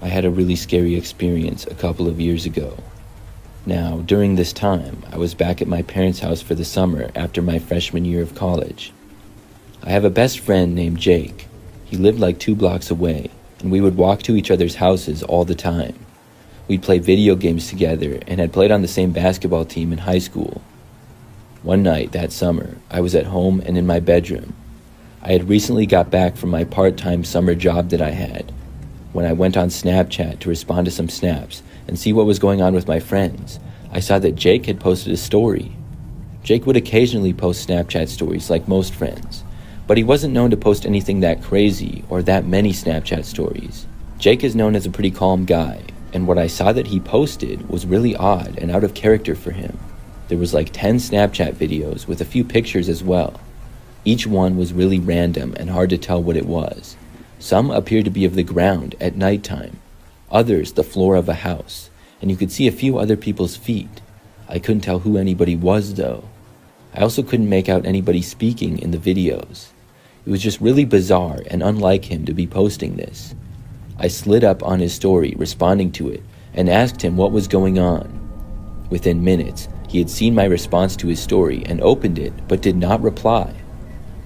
I had a really scary experience a couple of years ago. Now, during this time, I was back at my parents' house for the summer after my freshman year of college. I have a best friend named Jake. He lived like 2 blocks away, and we would walk to each other's houses all the time. We'd play video games together and had played on the same basketball team in high school. One night that summer, I was at home and in my bedroom. I had recently got back from my part-time summer job that I had. When I went on Snapchat to respond to some snaps and see what was going on with my friends, I saw that Jake had posted a story. Jake would occasionally post Snapchat stories like most friends, but he wasn't known to post anything that crazy or that many Snapchat stories. Jake is known as a pretty calm guy, and what I saw that he posted was really odd and out of character for him. There was like 10 Snapchat videos with a few pictures as well. Each one was really random and hard to tell what it was. Some appeared to be of the ground at nighttime, others the floor of a house, and you could see a few other people's feet. I couldn't tell who anybody was though. I also couldn't make out anybody speaking in the videos. It was just really bizarre and unlike him to be posting this. I slid up on his story, responding to it, and asked him what was going on. Within minutes, he had seen my response to his story and opened it, but did not reply.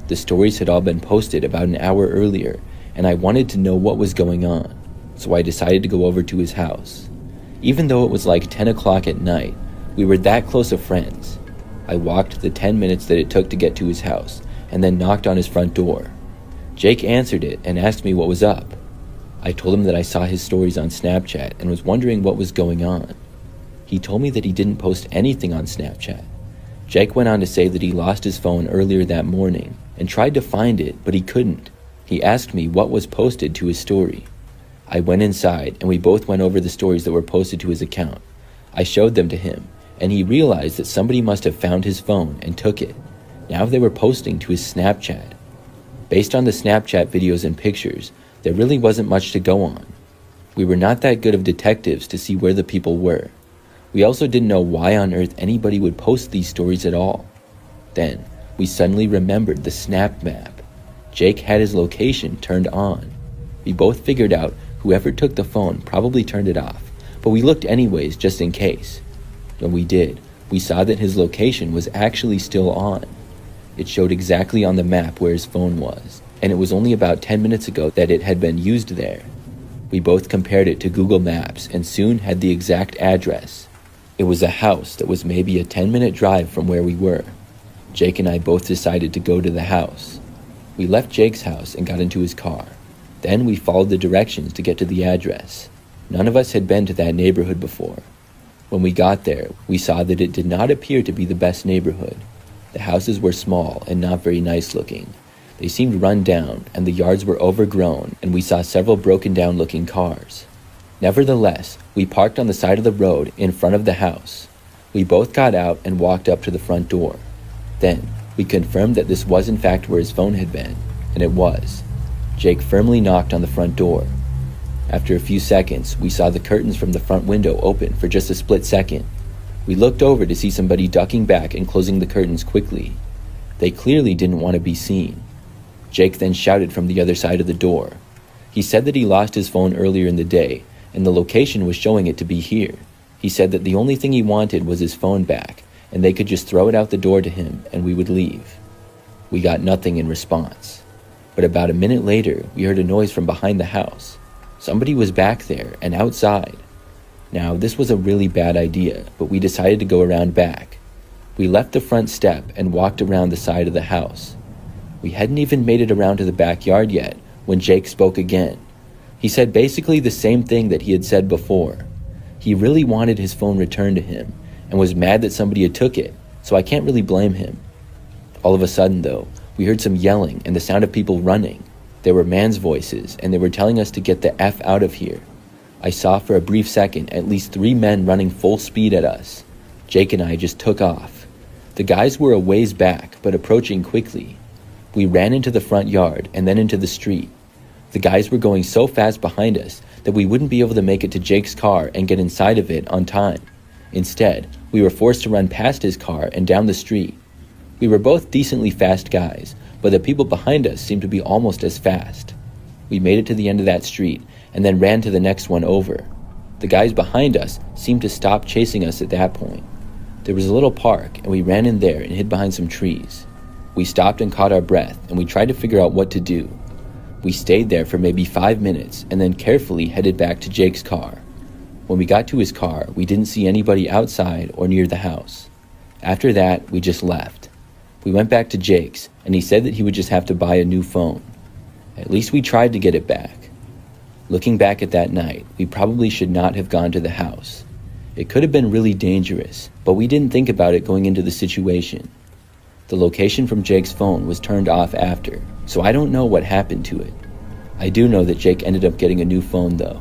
The stories had all been posted about an hour earlier, and I wanted to know what was going on, so I decided to go over to his house. Even though it was like 10 o'clock at night, we were that close of friends. I walked the 10 minutes that it took to get to his house, and then knocked on his front door. Jake answered it and asked me what was up. I told him that I saw his stories on Snapchat and was wondering what was going on. He told me that he didn't post anything on Snapchat. Jake went on to say that he lost his phone earlier that morning and tried to find it, but he couldn't. He asked me what was posted to his story. I went inside and we both went over the stories that were posted to his account. I showed them to him, and he realized that somebody must have found his phone and took it. Now they were posting to his Snapchat. Based on the Snapchat videos and pictures, there really wasn't much to go on. We were not that good of detectives to see where the people were. We also didn't know why on earth anybody would post these stories at all. Then, we suddenly remembered the Snap map. Jake had his location turned on. We both figured out whoever took the phone probably turned it off, but we looked anyways just in case. When we did, we saw that his location was actually still on. It showed exactly on the map where his phone was, and it was only about 10 minutes ago that it had been used there. We both compared it to Google Maps and soon had the exact address. It was a house that was maybe a 10-minute drive from where we were. Jake and I both decided to go to the house. We left Jake's house and got into his car. Then we followed the directions to get to the address. None of us had been to that neighborhood before. When we got there, we saw that it did not appear to be the best neighborhood. The houses were small and not very nice looking. They seemed run down, and the yards were overgrown, and we saw several broken down looking cars. Nevertheless, we parked on the side of the road in front of the house. We both got out and walked up to the front door. Then, we confirmed that this was in fact where his phone had been, and it was. Jake firmly knocked on the front door. After a few seconds, we saw the curtains from the front window open for just a split second. We looked over to see somebody ducking back and closing the curtains quickly. They clearly didn't want to be seen. Jake then shouted from the other side of the door. He said that he lost his phone earlier in the day, and the location was showing it to be here. He said that the only thing he wanted was his phone back, and they could just throw it out the door to him and we would leave. We got nothing in response. But about a minute later, we heard a noise from behind the house. Somebody was back there and outside. Now, this was a really bad idea, but we decided to go around back. We left the front step and walked around the side of the house. We hadn't even made it around to the backyard yet when Jake spoke again. He said basically the same thing that he had said before. He really wanted his phone returned to him and was mad that somebody had took it, so I can't really blame him. All of a sudden, though, we heard some yelling and the sound of people running. There were men's voices, and they were telling us to get the F out of here. I saw for a brief second at least 3 men running full speed at us. Jake and I just took off. The guys were a ways back, but approaching quickly. We ran into the front yard and then into the street. The guys were going so fast behind us that we wouldn't be able to make it to Jake's car and get inside of it on time. Instead, we were forced to run past his car and down the street. We were both decently fast guys, but the people behind us seemed to be almost as fast. We made it to the end of that street, and then ran to the next one over. The guys behind us seemed to stop chasing us at that point. There was a little park, and we ran in there and hid behind some trees. We stopped and caught our breath, and we tried to figure out what to do. We stayed there for maybe 5 minutes and then carefully headed back to Jake's car. When we got to his car, we didn't see anybody outside or near the house. After that, we just left. We went back to Jake's, and he said that he would just have to buy a new phone. At least we tried to get it back. Looking back at that night, we probably should not have gone to the house. It could have been really dangerous, but we didn't think about it going into the situation. The location from Jake's phone was turned off after, so I don't know what happened to it. I do know that Jake ended up getting a new phone though.